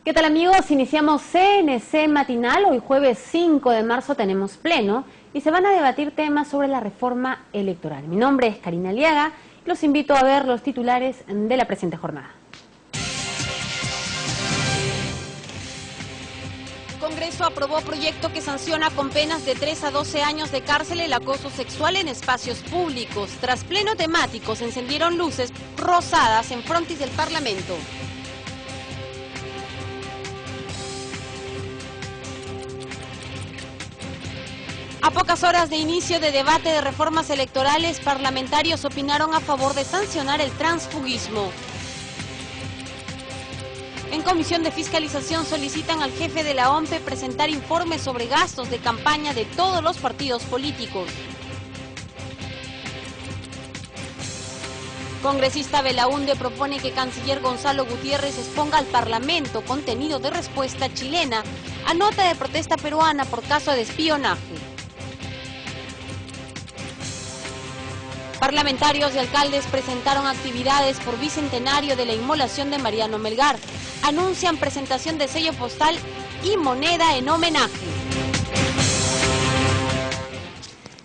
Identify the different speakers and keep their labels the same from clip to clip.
Speaker 1: ¿Qué tal, amigos? Iniciamos CNC Matinal. Hoy jueves 5 de marzo tenemos pleno y se van a debatir temas sobre la reforma electoral. Mi nombre es Karina Aliaga y los invito a ver los titulares de la presente jornada.
Speaker 2: Congreso aprobó proyecto que sanciona con penas de 3 a 12 años de cárcel el acoso sexual en espacios públicos. Tras pleno temático se encendieron luces rosadas en frontis del Parlamento. A pocas horas de inicio de debate de reformas electorales, parlamentarios opinaron a favor de sancionar el transfugismo. En Comisión de Fiscalización solicitan al jefe de la OMPE presentar informes sobre gastos de campaña de todos los partidos políticos. Congresista Belaúnde propone que canciller Gonzalo Gutiérrez exponga al Parlamento contenido de respuesta chilena a nota de protesta peruana por caso de espionaje. Parlamentarios y alcaldes presentaron actividades por bicentenario de la inmolación de Mariano Melgar. Anuncian presentación de sello postal y moneda en homenaje.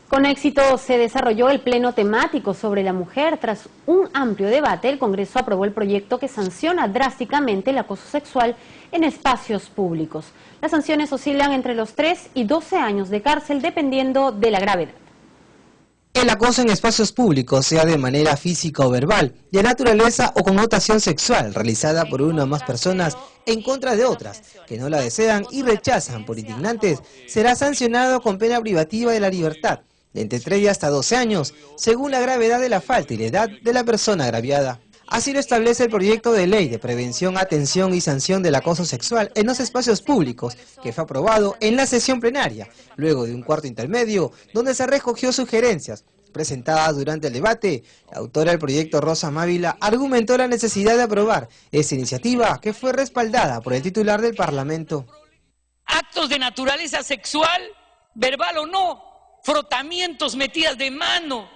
Speaker 1: Con éxito se desarrolló el pleno temático sobre la mujer. Tras un amplio debate, el Congreso aprobó el proyecto que sanciona drásticamente el acoso sexual en espacios públicos. Las sanciones oscilan entre los 3 y 12 años de cárcel dependiendo de la gravedad.
Speaker 3: El acoso en espacios públicos, sea de manera física o verbal, de naturaleza o connotación sexual, realizada por una o más personas en contra de otras que no la desean y rechazan por indignantes, será sancionado con pena privativa de la libertad, de entre 3 y hasta 12 años, según la gravedad de la falta y la edad de la persona agraviada. Así lo establece el proyecto de ley de prevención, atención y sanción del acoso sexual en los espacios públicos, que fue aprobado en la sesión plenaria, luego de un cuarto intermedio, donde se recogió sugerencias presentadas durante el debate. La autora del proyecto, Rosa Mávila, argumentó la necesidad de aprobar esta iniciativa, que fue respaldada por el titular del Parlamento.
Speaker 4: Actos de naturaleza sexual, verbal o no, frotamientos, metidas de mano,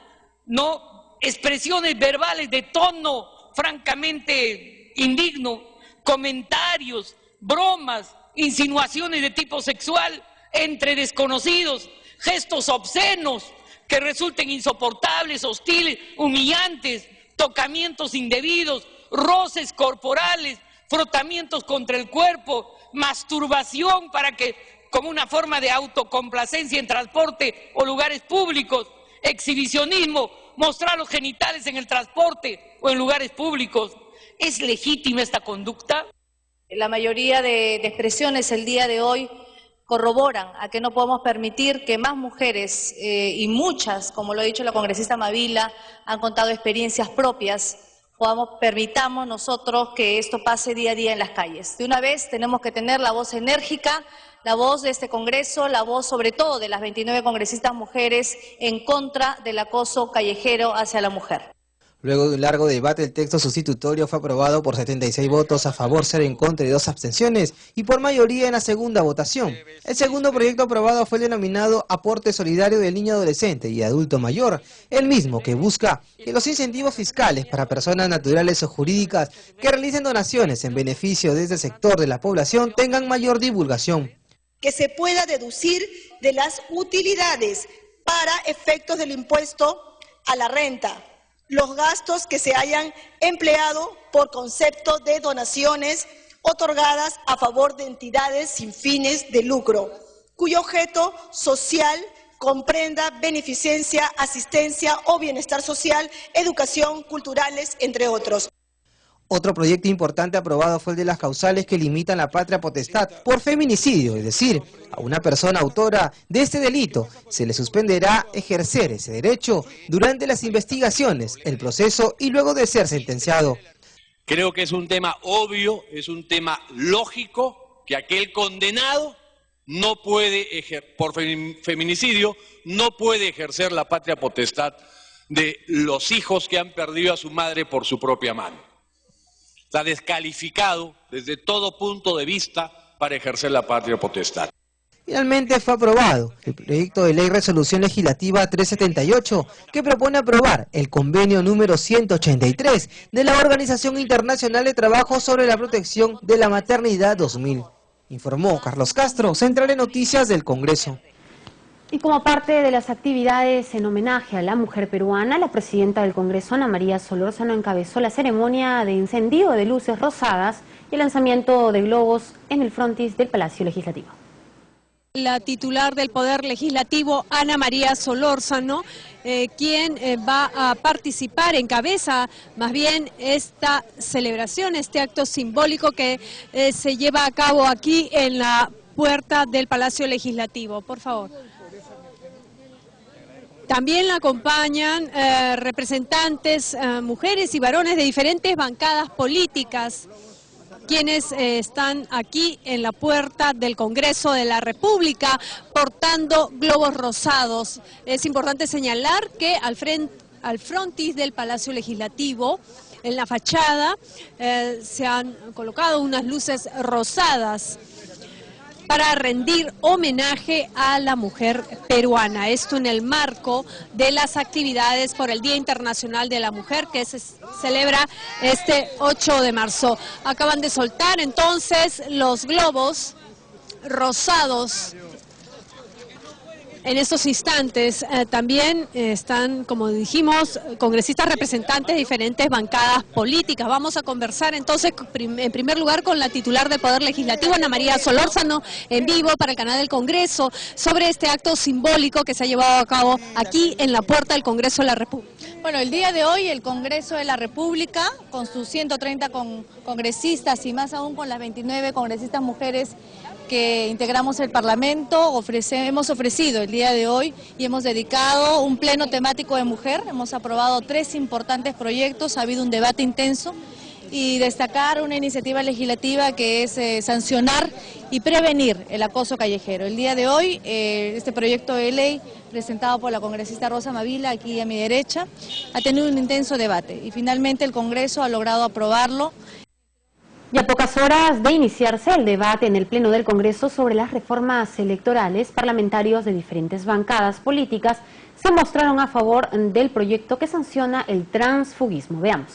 Speaker 4: no, expresiones verbales de tono francamente indigno, comentarios, bromas, insinuaciones de tipo sexual entre desconocidos, gestos obscenos que resulten insoportables, hostiles, humillantes, tocamientos indebidos, roces corporales, frotamientos contra el cuerpo, masturbación para que, como una forma de autocomplacencia en transporte o lugares públicos, exhibicionismo, mostrar los genitales en el transporte o en lugares públicos. ¿Es legítima esta conducta?
Speaker 5: La mayoría de expresiones el día de hoy corroboran a que no podemos permitir que más mujeres y muchas, como lo ha dicho la congresista Mávila, han contado experiencias propias. Permitamos nosotros que esto pase día a día en las calles. De una vez tenemos que tener la voz enérgica, la voz de este Congreso, la voz sobre todo de las 29 congresistas mujeres en contra del acoso callejero hacia la mujer.
Speaker 3: Luego de un largo debate, el texto sustitutorio fue aprobado por 76 votos a favor, 0 en contra y 2 abstenciones, y por mayoría en la segunda votación. El segundo proyecto aprobado fue el denominado Aporte Solidario del Niño, Adolescente y Adulto Mayor, el mismo que busca que los incentivos fiscales para personas naturales o jurídicas que realicen donaciones en beneficio de este sector de la población tengan mayor divulgación.
Speaker 6: Que se pueda deducir de las utilidades para efectos del impuesto a la renta los gastos que se hayan empleado por concepto de donaciones otorgadas a favor de entidades sin fines de lucro, cuyo objeto social comprenda beneficencia, asistencia o bienestar social, educación, culturales, entre otros.
Speaker 3: Otro proyecto importante aprobado fue el de las causales que limitan la patria potestad por feminicidio, es decir, a una persona autora de este delito se le suspenderá ejercer ese derecho durante las investigaciones, el proceso y luego de ser sentenciado.
Speaker 7: Creo que es un tema obvio, es un tema lógico, que aquel condenado no puede por feminicidio no puede ejercer la patria potestad de los hijos que han perdido a su madre por su propia mano. Está descalificado desde todo punto de vista para ejercer la patria potestad.
Speaker 3: Finalmente fue aprobado el proyecto de ley resolución legislativa 378 que propone aprobar el convenio número 183 de la Organización Internacional de Trabajo sobre la Protección de la Maternidad 2000. Informó Carlos Castro, Central de Noticias del Congreso.
Speaker 1: Y como parte de las actividades en homenaje a la mujer peruana, la presidenta del Congreso, Ana María Solórzano, encabezó la ceremonia de encendido de luces rosadas y el lanzamiento de globos en el frontis del Palacio Legislativo.
Speaker 2: La titular del Poder Legislativo, Ana María Solórzano, quien va a participar, encabeza más bien esta celebración, este acto simbólico que se lleva a cabo aquí en la puerta del Palacio Legislativo. Por favor. También la acompañan representantes, mujeres y varones de diferentes bancadas políticas, quienes están aquí en la puerta del Congreso de la República portando globos rosados. Es importante señalar que al frontis del Palacio Legislativo, en la fachada, se han colocado unas luces rosadas para rendir homenaje a la mujer peruana. Esto en el marco de las actividades por el Día Internacional de la Mujer que se celebra este 8 de marzo. Acaban de soltar entonces los globos rosados. En estos instantes también están, como dijimos, congresistas representantes de diferentes bancadas políticas. Vamos a conversar entonces en primer lugar con la titular del Poder Legislativo, Ana María Solórzano, en vivo para el canal del Congreso, sobre este acto simbólico que se ha llevado a cabo aquí en la puerta del Congreso de la República.
Speaker 5: Bueno, el día de hoy el Congreso de la República, con sus 130 congresistas y más aún con las 29 congresistas mujeres que integramos el Parlamento, hemos ofrecido el día de hoy y hemos dedicado un pleno temático de mujer. Hemos aprobado 3 importantes proyectos, ha habido un debate intenso y destacar una iniciativa legislativa que es sancionar y prevenir el acoso callejero. El día de hoy este proyecto de ley presentado por la congresista Rosa Mavila, aquí a mi derecha, ha tenido un intenso debate y finalmente el Congreso ha logrado aprobarlo.
Speaker 1: Y a pocas horas de iniciarse el debate en el Pleno del Congreso sobre las reformas electorales, parlamentarios de diferentes bancadas políticas se mostraron a favor del proyecto que sanciona el transfugismo. Veamos.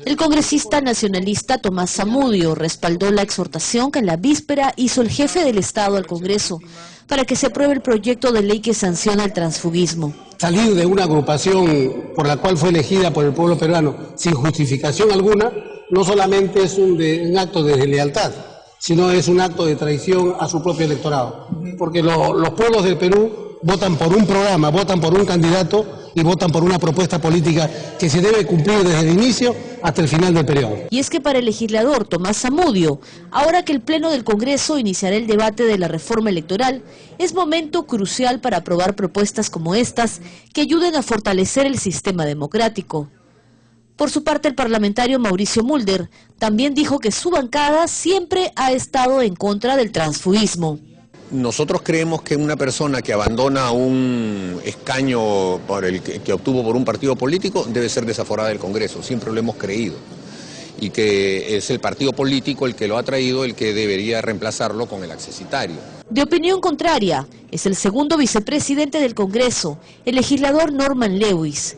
Speaker 8: El congresista nacionalista Tomás Zamudio respaldó la exhortación que en la víspera hizo el jefe del Estado al Congreso para que se apruebe el proyecto de ley que sanciona el transfugismo.
Speaker 9: Salir de una agrupación por la cual fue elegida por el pueblo peruano sin justificación alguna no solamente es un acto de deslealtad, sino es un acto de traición a su propio electorado. Porque los pueblos del Perú votan por un programa, votan por un candidato y votan por una propuesta política que se debe cumplir desde el inicio hasta el final del periodo.
Speaker 8: Y es que para el legislador Tomás Zamudio, ahora que el Pleno del Congreso iniciará el debate de la reforma electoral, es momento crucial para aprobar propuestas como estas que ayuden a fortalecer el sistema democrático. Por su parte, el parlamentario Mauricio Mulder también dijo que su bancada siempre ha estado en contra del transfugismo.
Speaker 10: Nosotros creemos que una persona que abandona un escaño que obtuvo por un partido político debe ser desaforada del Congreso, siempre lo hemos creído. Y que es el partido político el que lo ha traído, el que debería reemplazarlo con el accesitario.
Speaker 8: De opinión contraria, es el segundo vicepresidente del Congreso, el legislador Norman Lewis,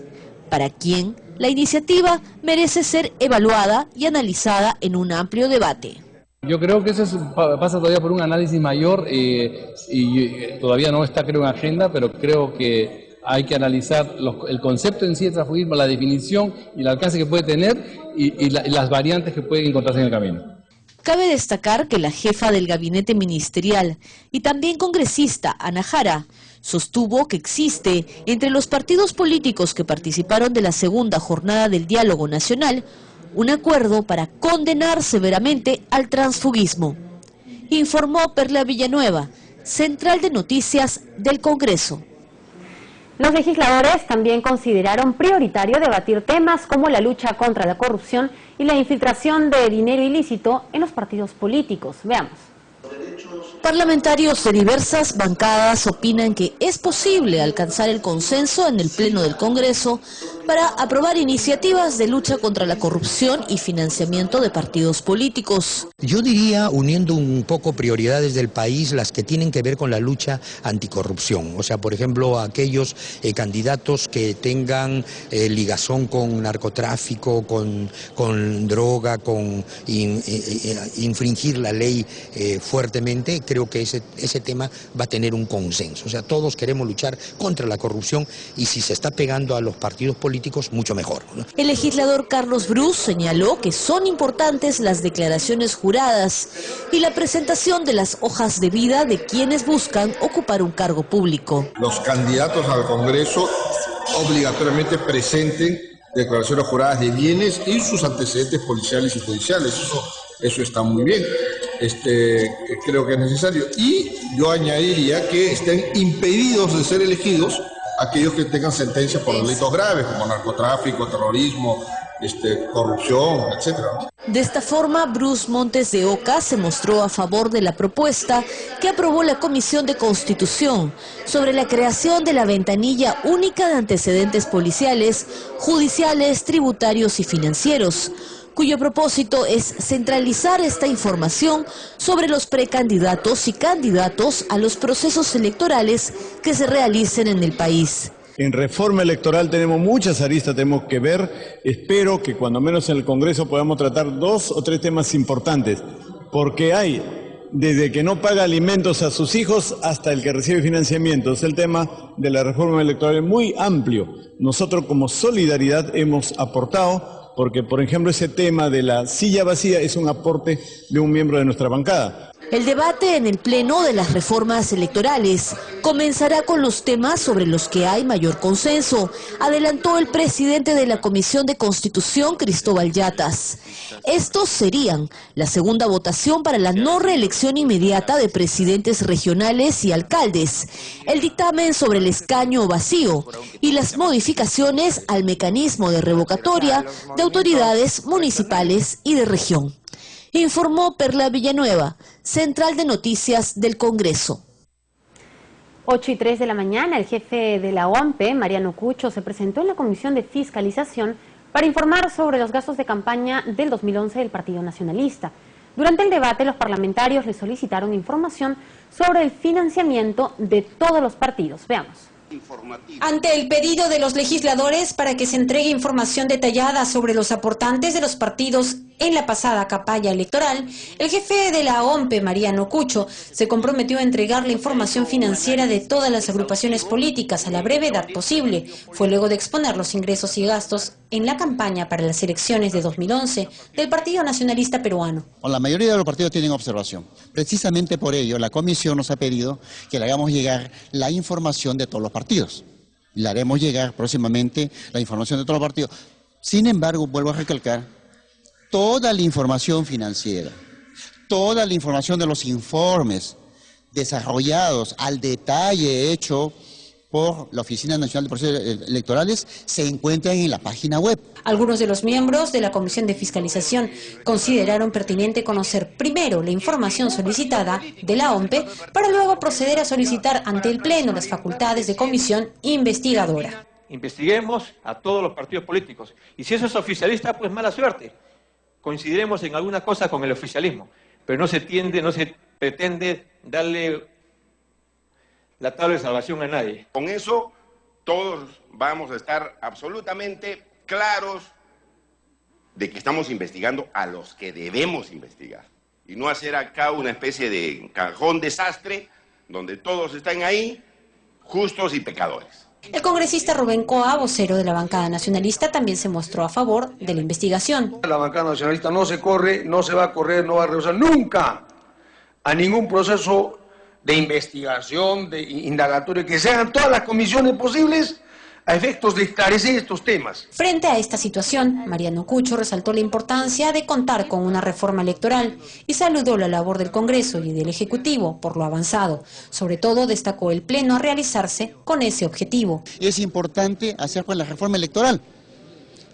Speaker 8: para quien la iniciativa merece ser evaluada y analizada en un amplio debate.
Speaker 11: Yo creo que eso pasa todavía por un análisis mayor y todavía no está, creo, en agenda, pero creo que hay que analizar el concepto en sí de transfugismo, la definición y el alcance que puede tener y las variantes que pueden encontrarse en el camino.
Speaker 8: Cabe destacar que la jefa del gabinete ministerial y también congresista, Ana Jara, sostuvo que existe entre los partidos políticos que participaron de la segunda jornada del diálogo nacional un acuerdo para condenar severamente al transfugismo. Informó Perla Villanueva, Central de Noticias del Congreso.
Speaker 1: Los legisladores también consideraron prioritario debatir temas como la lucha contra la corrupción y la infiltración de dinero ilícito en los partidos políticos. Veamos.
Speaker 8: Parlamentarios de diversas bancadas opinan que es posible alcanzar el consenso en el Pleno del Congreso para aprobar iniciativas de lucha contra la corrupción y financiamiento de partidos políticos.
Speaker 10: Yo diría, uniendo un poco prioridades del país, las que tienen que ver con la lucha anticorrupción. O sea, por ejemplo, aquellos candidatos que tengan ligazón con narcotráfico, con droga, con infringir la ley fuertemente, creo que ese tema va a tener un consenso. O sea, todos queremos luchar contra la corrupción y si se está pegando a los partidos políticos, mucho mejor, ¿no?
Speaker 8: El legislador Carlos Brus señaló que son importantes las declaraciones juradas y la presentación de las hojas de vida de quienes buscan ocupar un cargo público.
Speaker 12: Los candidatos al Congreso obligatoriamente presenten declaraciones juradas de bienes y sus antecedentes policiales y judiciales. Eso está muy bien. Creo que es necesario. Y yo añadiría que estén impedidos de ser elegidos aquellos que tengan sentencias por delitos graves, como narcotráfico, terrorismo, corrupción, etcétera.
Speaker 8: De esta forma, Brus Montes de Oca se mostró a favor de la propuesta que aprobó la Comisión de Constitución sobre la creación de la ventanilla única de antecedentes policiales, judiciales, tributarios y financieros, cuyo propósito es centralizar esta información sobre los precandidatos y candidatos a los procesos electorales que se realicen en el país.
Speaker 13: En reforma electoral tenemos muchas aristas, tenemos que ver. Espero que cuando menos en el Congreso podamos tratar 2 o 3 temas importantes, porque hay desde que no paga alimentos a sus hijos hasta el que recibe financiamientos. El tema de la reforma electoral es muy amplio. Nosotros como Solidaridad hemos aportado, porque por ejemplo ese tema de la silla vacía es un aporte de un miembro de nuestra bancada.
Speaker 8: El debate en el Pleno de las reformas electorales comenzará con los temas sobre los que hay mayor consenso, adelantó el presidente de la Comisión de Constitución, Cristóbal Yatas. Estos serían la segunda votación para la no reelección inmediata de presidentes regionales y alcaldes, el dictamen sobre el escaño vacío y las modificaciones al mecanismo de revocatoria de autoridades municipales y de región. Informó Perla Villanueva, Central de Noticias del Congreso.
Speaker 1: 8:03 de la mañana, el jefe de la OAMPE, Mariano Cucho, se presentó en la Comisión de Fiscalización para informar sobre los gastos de campaña del 2011 del Partido Nacionalista. Durante el debate, los parlamentarios le solicitaron información sobre el financiamiento de todos los partidos. Veamos.
Speaker 2: Ante el pedido de los legisladores para que se entregue información detallada sobre los aportantes de los partidos en la pasada campaña electoral, el jefe de la OMPE, Mariano Cucho, se comprometió a entregar la información financiera de todas las agrupaciones políticas a la brevedad posible. Fue luego de exponer los ingresos y gastos en la campaña para las elecciones de 2011 del Partido Nacionalista Peruano.
Speaker 14: La mayoría de los partidos tienen observación. Precisamente por ello, la comisión nos ha pedido que le hagamos llegar la información de todos los partidos. Le haremos llegar próximamente la información de todos los partidos. Sin embargo, vuelvo a recalcar, toda la información financiera, toda la información de los informes desarrollados al detalle hecho por la Oficina Nacional de Procesos Electorales se encuentran en la página web.
Speaker 2: Algunos de los miembros de la Comisión de Fiscalización consideraron pertinente conocer primero la información solicitada de la OMPE para luego proceder a solicitar ante el Pleno las facultades de comisión investigadora.
Speaker 15: Investiguemos a todos los partidos políticos y si eso es oficialista, pues mala suerte. Coincidiremos en alguna cosa con el oficialismo, pero no se pretende darle la tabla de salvación a nadie.
Speaker 16: Con eso todos vamos a estar absolutamente claros de que estamos investigando a los que debemos investigar y no hacer acá una especie de cajón desastre donde todos están ahí justos y pecadores.
Speaker 2: El congresista Rubén Coa, vocero de la bancada nacionalista, también se mostró a favor de la investigación.
Speaker 17: La bancada nacionalista no se corre, no se va a correr, no va a rehusar nunca a ningún proceso de investigación, de indagatorio, que se hagan todas las comisiones posibles a efectos de esclarecer estos temas.
Speaker 2: Frente a esta situación, Mariano Cucho resaltó la importancia de contar con una reforma electoral y saludó la labor del Congreso y del Ejecutivo por lo avanzado. Sobre todo destacó el Pleno a realizarse con ese objetivo.
Speaker 14: Es importante hacer pues la reforma electoral,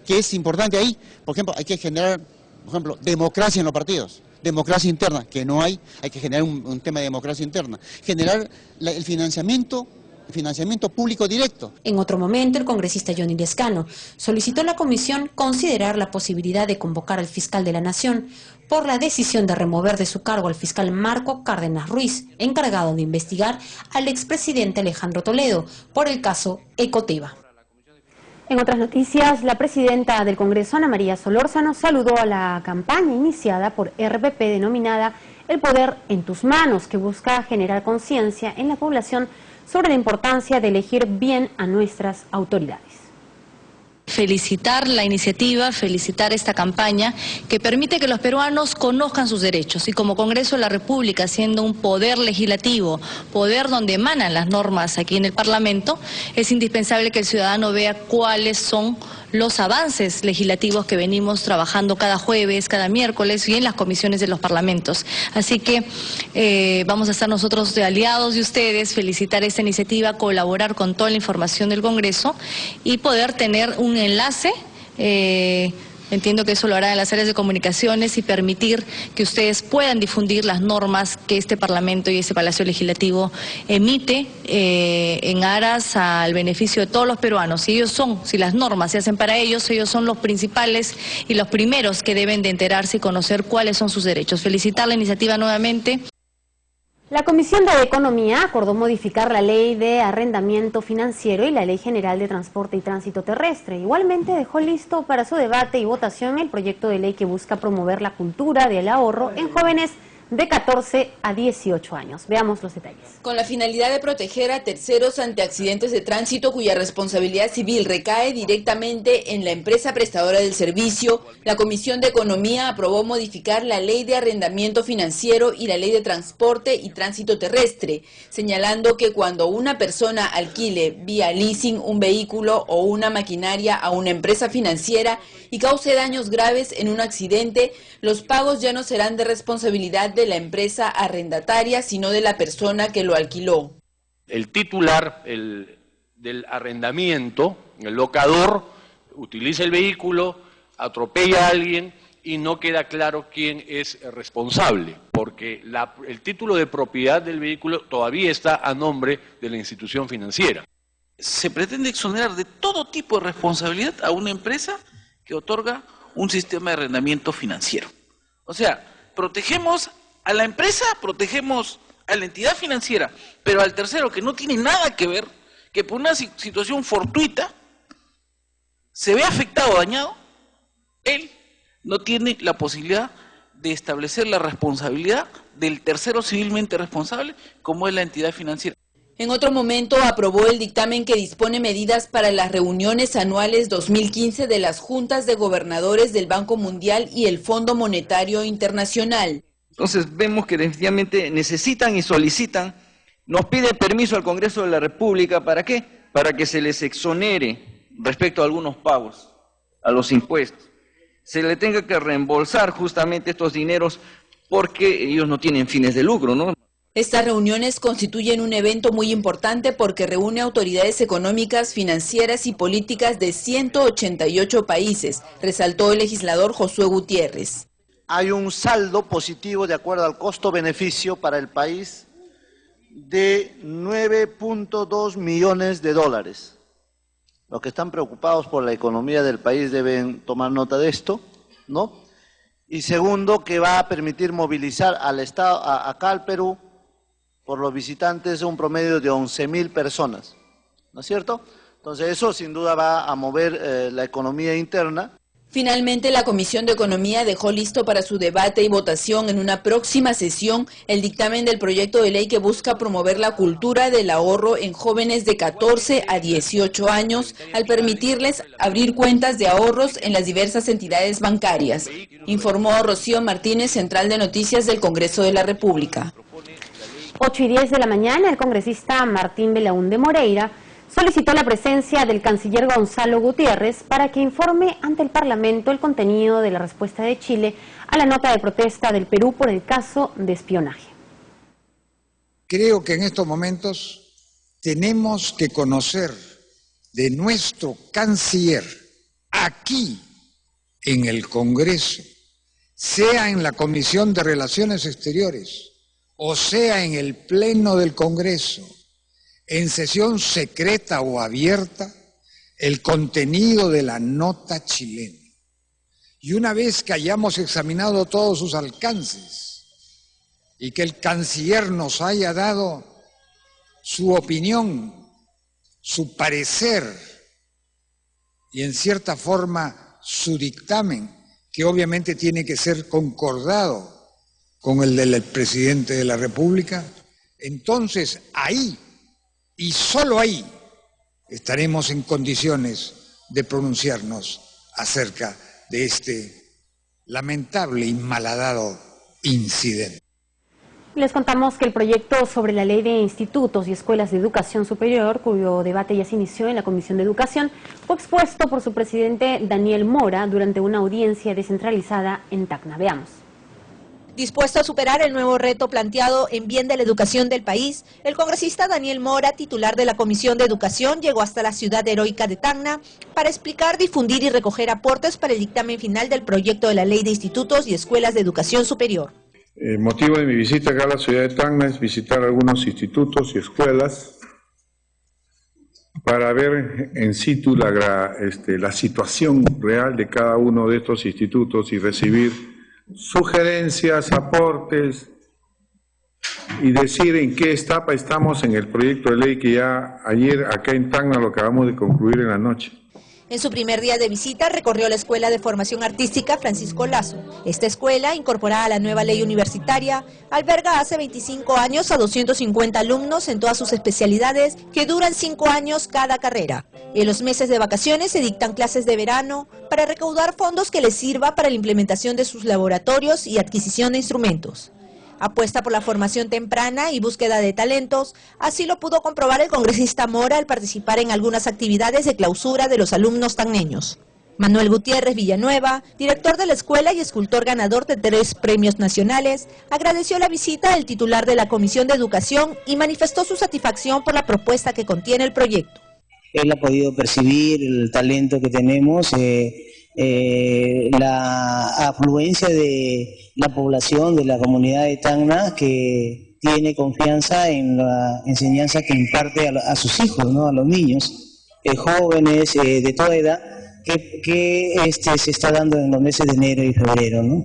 Speaker 14: que es importante ahí. Por ejemplo, hay que generar, por ejemplo, democracia en los partidos. Democracia interna, que no hay que generar un tema de democracia interna. Generar el financiamiento Financiamiento público directo.
Speaker 18: En otro momento, el congresista Johnny Lescano solicitó a la comisión considerar la posibilidad de convocar al fiscal de la Nación por la decisión de remover de su cargo al fiscal Marco Cárdenas Ruiz, encargado de investigar al expresidente Alejandro Toledo por el caso Ecoteva.
Speaker 1: En otras noticias, la presidenta del Congreso, Ana María Solórzano, saludó a la campaña iniciada por RPP denominada El Poder en tus Manos, que busca generar conciencia en la población sobre la importancia de elegir bien a nuestras autoridades.
Speaker 19: Felicitar la iniciativa, felicitar esta campaña que permite que los peruanos conozcan sus derechos y como Congreso de la República, siendo un poder legislativo, poder donde emanan las normas aquí en el Parlamento, es indispensable que el ciudadano vea cuáles son los avances legislativos que venimos trabajando cada jueves, cada miércoles y en las comisiones de los parlamentos. Así que vamos a estar nosotros de aliados de ustedes, felicitar esta iniciativa, colaborar con toda la información del Congreso y poder tener un enlace. Entiendo que eso lo hará en las áreas de comunicaciones y permitir que ustedes puedan difundir las normas que este Parlamento y este Palacio Legislativo emite en aras al beneficio de todos los peruanos. Si las normas se hacen para ellos son los principales y los primeros que deben de enterarse y conocer cuáles son sus derechos. Felicitar la iniciativa nuevamente.
Speaker 1: La Comisión de Economía acordó modificar la Ley de Arrendamiento Financiero y la Ley General de Transporte y Tránsito Terrestre. Igualmente dejó listo para su debate y votación el proyecto de ley que busca promover la cultura del ahorro en jóvenes de 14 a 18 años. Veamos los detalles.
Speaker 20: Con la finalidad de proteger a terceros ante accidentes de tránsito cuya responsabilidad civil recae directamente en la empresa prestadora del servicio, la Comisión de Economía aprobó modificar la Ley de Arrendamiento Financiero y la Ley de Transporte y Tránsito Terrestre, señalando que cuando una persona alquile vía leasing un vehículo o una maquinaria a una empresa financiera y cause daños graves en un accidente, los pagos ya no serán de responsabilidad de la empresa arrendataria, sino de la persona que lo alquiló.
Speaker 7: El titular del arrendamiento, el locador, utiliza el vehículo, atropella a alguien y no queda claro quién es responsable, porque el título de propiedad del vehículo todavía está a nombre de la institución financiera.
Speaker 21: Se pretende exonerar de todo tipo de responsabilidad a una empresa que otorga un sistema de arrendamiento financiero. O sea, protegemos a la empresa, protegemos a la entidad financiera, pero al tercero que no tiene nada que ver, que por una situación fortuita se ve afectado o dañado, él no tiene la posibilidad de establecer la responsabilidad del tercero civilmente responsable, como es la entidad financiera.
Speaker 20: En otro momento aprobó el dictamen que dispone medidas para las reuniones anuales 2015 de las juntas de gobernadores del Banco Mundial y el Fondo Monetario Internacional.
Speaker 22: Entonces vemos que definitivamente necesitan y solicitan, nos piden permiso al Congreso de la República, ¿para qué? Para que se les exonere respecto a algunos pagos, a los impuestos. Se le tenga que reembolsar justamente estos dineros porque ellos no tienen fines de lucro, ¿no?
Speaker 20: Estas reuniones constituyen un evento muy importante porque reúne autoridades económicas, financieras y políticas de 188 países, resaltó el legislador Josué Gutiérrez.
Speaker 23: Hay un saldo positivo de acuerdo al costo-beneficio para el país de 9.2 millones de dólares. Los que están preocupados por la economía del país deben tomar nota de esto, ¿no? Y segundo, que va a permitir movilizar al Estado, acá al Perú, por los visitantes, un promedio de 11.000 personas, ¿no es cierto? Entonces eso sin duda va a mover la economía interna.
Speaker 20: Finalmente, la Comisión de Economía dejó listo para su debate y votación en una próxima sesión el dictamen del proyecto de ley que busca promover la cultura del ahorro en jóvenes de 14 a 18 años al permitirles abrir cuentas de ahorros en las diversas entidades bancarias, informó Rocío Martínez, Central de Noticias del Congreso de la República.
Speaker 1: 8:10 de la mañana, el congresista Martín Belaúnde Moreira solicitó la presencia del canciller Gonzalo Gutiérrez para que informe ante el Parlamento el contenido de la respuesta de Chile a la nota de protesta del Perú por el caso de espionaje.
Speaker 24: Creo que en estos momentos tenemos que conocer de nuestro canciller aquí en el Congreso, sea en la Comisión de Relaciones Exteriores o sea en el Pleno del Congreso, en sesión secreta o abierta el contenido de la nota chilena. Y una vez que hayamos examinado todos sus alcances y que el canciller nos haya dado su opinión, su parecer y en cierta forma su dictamen, que obviamente tiene que ser concordado con el del presidente de la República, entonces ahí y solo ahí estaremos en condiciones de pronunciarnos acerca de este lamentable y malhadado incidente.
Speaker 1: Les contamos que el proyecto sobre la ley de institutos y escuelas de educación superior, cuyo debate ya se inició en la Comisión de Educación, fue expuesto por su presidente Daniel Mora durante una audiencia descentralizada en Tacna. Veamos.
Speaker 3: Dispuesto a superar el nuevo reto planteado en bien de la educación del país, el congresista Daniel Mora, titular de la Comisión de Educación, llegó hasta la ciudad heroica de Tacna para explicar, difundir y recoger aportes para el dictamen final del proyecto de la Ley de Institutos y Escuelas de Educación Superior.
Speaker 4: El motivo de mi visita acá a la ciudad de Tacna es visitar algunos institutos y escuelas para ver en situ la situación real de cada uno de estos institutos y recibir sugerencias, aportes y decir en qué etapa estamos en el proyecto de ley que ya ayer acá en Tacna lo acabamos de concluir en la noche.
Speaker 3: En su primer día de visita recorrió la Escuela de Formación Artística Francisco Lazo. Esta escuela, incorporada a la nueva ley universitaria, alberga hace 25 años a 250 alumnos en todas sus especialidades que duran 5 años cada carrera. En los meses de vacaciones se dictan clases de verano para recaudar fondos que les sirva para la implementación de sus laboratorios y adquisición de instrumentos. Apuesta por la formación temprana y búsqueda de talentos, así lo pudo comprobar el congresista Mora al participar en algunas actividades de clausura de los alumnos tacneños. Manuel Gutiérrez Villanueva, director de la escuela y escultor ganador de 3 premios nacionales, agradeció la visita del titular de la Comisión de Educación y manifestó su satisfacción por la propuesta que contiene el proyecto.
Speaker 5: Él ha podido percibir el talento que tenemos, la afluencia de la población, de la comunidad de Tacna, que tiene confianza en la enseñanza que imparte a sus hijos, ¿no? A los niños, jóvenes de toda edad, que se está dando en los meses de enero y febrero, ¿no?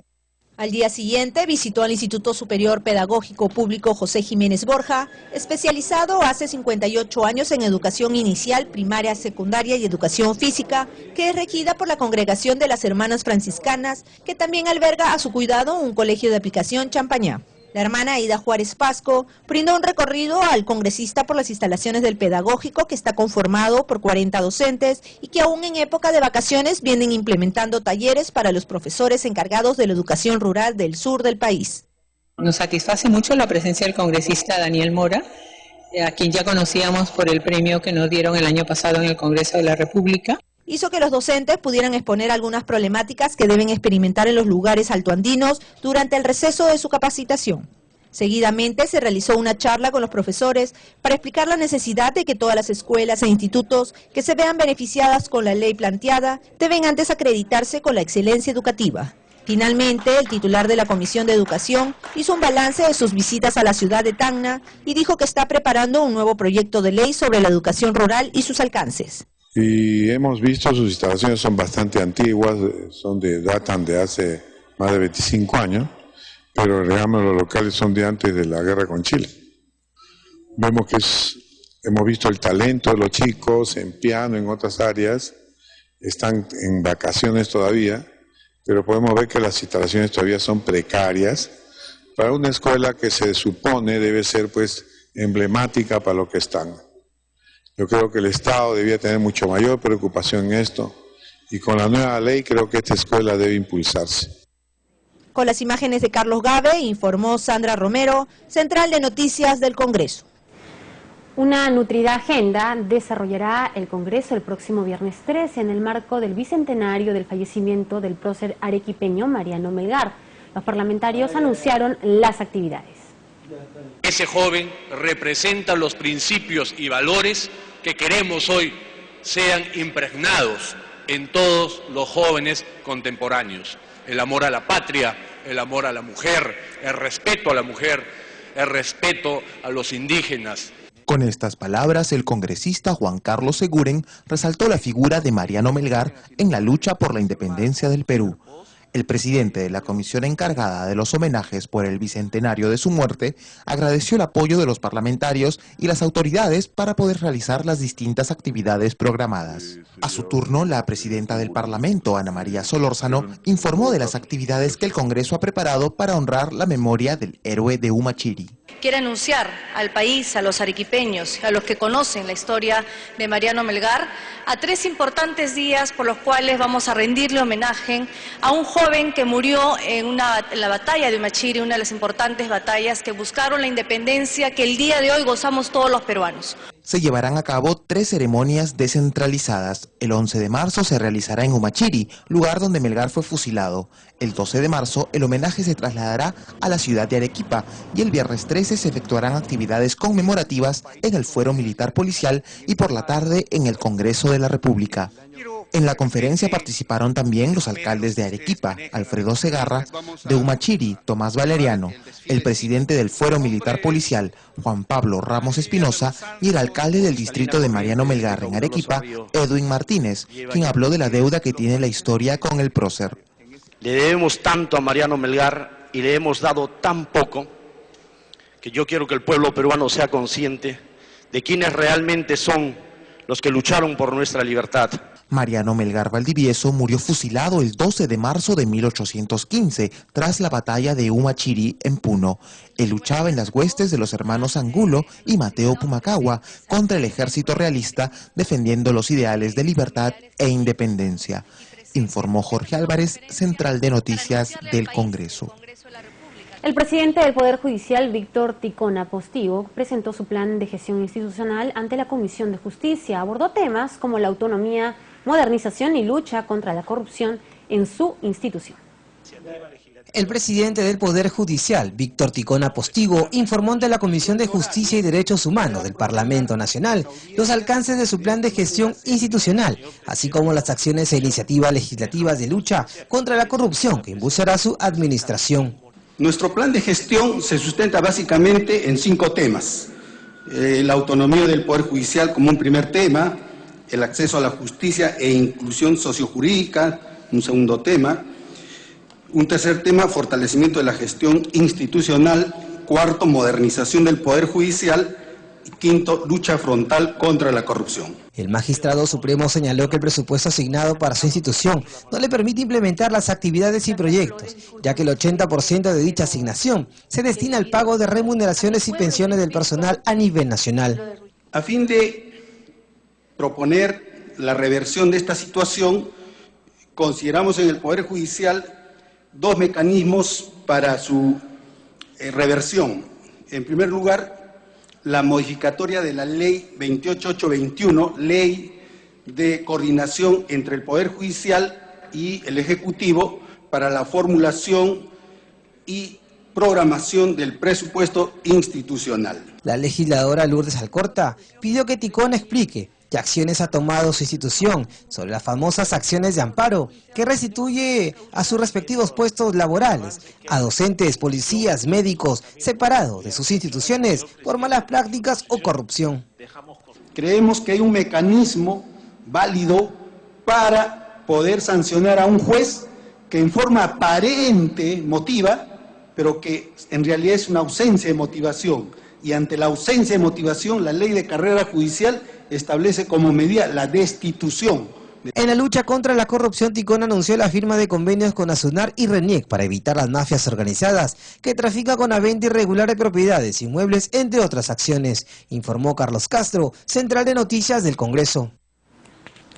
Speaker 3: Al día siguiente visitó al Instituto Superior Pedagógico Público José Jiménez Borja, especializado hace 58 años en educación inicial, primaria, secundaria y educación física, que es regida por la Congregación de las Hermanas Franciscanas, que también alberga a su cuidado un colegio de aplicación Champañá. La hermana Aida Juárez Pasco brindó un recorrido al congresista por las instalaciones del pedagógico, que está conformado por 40 docentes y que aún en época de vacaciones vienen implementando talleres para los profesores encargados de la educación rural del sur del país.
Speaker 6: Nos satisface mucho la presencia del congresista Daniel Mora, a quien ya conocíamos por el premio que nos dieron el año pasado en el Congreso de la República.
Speaker 3: Hizo que los docentes pudieran exponer algunas problemáticas que deben experimentar en los lugares altoandinos durante el receso de su capacitación. Seguidamente se realizó una charla con los profesores para explicar la necesidad de que todas las escuelas e institutos que se vean beneficiadas con la ley planteada deben antes acreditarse con la excelencia educativa. Finalmente, el titular de la Comisión de Educación hizo un balance de sus visitas a la ciudad de Tacna y dijo que está preparando un nuevo proyecto de ley sobre la educación rural y sus alcances.
Speaker 4: Y hemos visto sus instalaciones son bastante antiguas, datan de hace más de 25 años, pero digamos los locales son de antes de la guerra con Chile. Vemos que hemos visto el talento de los chicos en piano, en otras áreas, están en vacaciones todavía, pero podemos ver que las instalaciones todavía son precarias para una escuela que se supone debe ser pues emblemática para lo que están. Yo creo que el Estado debía tener mucho mayor preocupación en esto y con la nueva ley creo que esta escuela debe impulsarse.
Speaker 3: Con las imágenes de Carlos Gabe, informó Sandra Romero, Central de Noticias del Congreso.
Speaker 1: Una nutrida agenda desarrollará el Congreso el próximo viernes 13 en el marco del bicentenario del fallecimiento del prócer arequipeño Mariano Melgar. Los parlamentarios anunciaron las actividades.
Speaker 7: Ese joven representa los principios y valores que queremos hoy sean impregnados en todos los jóvenes contemporáneos. El amor a la patria, el amor a la mujer, el respeto a la mujer, el respeto a los indígenas.
Speaker 9: Con estas palabras, el congresista Juan Carlos Seguren resaltó la figura de Mariano Melgar en la lucha por la independencia del Perú. El presidente de la comisión encargada de los homenajes por el bicentenario de su muerte agradeció el apoyo de los parlamentarios y las autoridades para poder realizar las distintas actividades programadas. A su turno, la presidenta del Parlamento, Ana María Solórzano, informó de las actividades que el Congreso ha preparado para honrar la memoria del héroe de Humachiri.
Speaker 19: Quiero anunciar al país, a los arequipeños, a los que conocen la historia de Mariano Melgar, a 3 importantes días por los cuales vamos a rendirle homenaje a un joven que murió en la batalla de Humachiri, una de las importantes batallas que buscaron la independencia que el día de hoy gozamos todos los peruanos.
Speaker 9: Se llevarán a cabo 3 ceremonias descentralizadas. El 11 de marzo se realizará en Humachiri, lugar donde Melgar fue fusilado. El 12 de marzo el homenaje se trasladará a la ciudad de Arequipa y el viernes 13 se efectuarán actividades conmemorativas en el Fuero Militar Policial y por la tarde en el Congreso de la República. En la conferencia participaron también los alcaldes de Arequipa, Alfredo Segarra, de Humachiri, Tomás Valeriano, el presidente del Fuero Militar Policial, Juan Pablo Ramos Espinosa, y el alcalde del distrito de Mariano Melgar en Arequipa, Edwin Martínez, quien habló de la deuda que tiene la historia con el prócer.
Speaker 10: Le debemos tanto a Mariano Melgar y le hemos dado tan poco que yo quiero que el pueblo peruano sea consciente de quiénes realmente son los que lucharon por nuestra libertad.
Speaker 9: Mariano Melgar Valdivieso murió fusilado el 12 de marzo de 1815 tras la batalla de Humachiri en Puno. Él luchaba en las huestes de los hermanos Angulo y Mateo Pumacahua contra el ejército realista, defendiendo los ideales de libertad e independencia. Informó Jorge Álvarez, Central de Noticias del Congreso.
Speaker 1: El presidente del Poder Judicial, Víctor Ticona Postigo, presentó su plan de gestión institucional ante la Comisión de Justicia. Abordó temas como la autonomía, modernización y lucha contra la corrupción en su institución.
Speaker 11: El presidente del Poder Judicial, Víctor Ticona Postigo, informó ante la Comisión de Justicia y Derechos Humanos del Parlamento Nacional los alcances de su plan de gestión institucional, así como las acciones e iniciativas legislativas de lucha contra la corrupción que impulsará su administración.
Speaker 12: Nuestro plan de gestión se sustenta básicamente en 5 temas. La autonomía del Poder Judicial como un primer tema, el acceso a la justicia e inclusión sociojurídica, un segundo tema. Un tercer tema, fortalecimiento de la gestión institucional. Cuarto, modernización del Poder Judicial. Y quinto, lucha frontal contra la corrupción.
Speaker 11: El magistrado supremo señaló que el presupuesto asignado para su institución no le permite implementar las actividades y proyectos, ya que el 80% de dicha asignación se destina al pago de remuneraciones y pensiones del personal a nivel nacional.
Speaker 12: A fin de proponer la reversión de esta situación, consideramos en el Poder Judicial 2 mecanismos para su reversión. En primer lugar, la modificatoria de la Ley 28821, Ley de Coordinación entre el Poder Judicial y el Ejecutivo para la formulación y programación del presupuesto institucional.
Speaker 11: La legisladora Lourdes Alcorta pidió que Ticona explique qué acciones ha tomado su institución sobre las famosas acciones de amparo que restituye a sus respectivos puestos laborales a docentes, policías, médicos separados de sus instituciones por malas prácticas o corrupción.
Speaker 12: Creemos que hay un mecanismo válido para poder sancionar a un juez que en forma aparente motiva, pero que en realidad es una ausencia de motivación. Y ante la ausencia de motivación, la ley de carrera judicial establece como medida la destitución.
Speaker 11: En la lucha contra la corrupción, Ticona anunció la firma de convenios con Asunar y RENIEC para evitar las mafias organizadas que trafican con la venta irregular de propiedades, inmuebles, entre otras acciones, informó Carlos Castro, Central de Noticias del Congreso.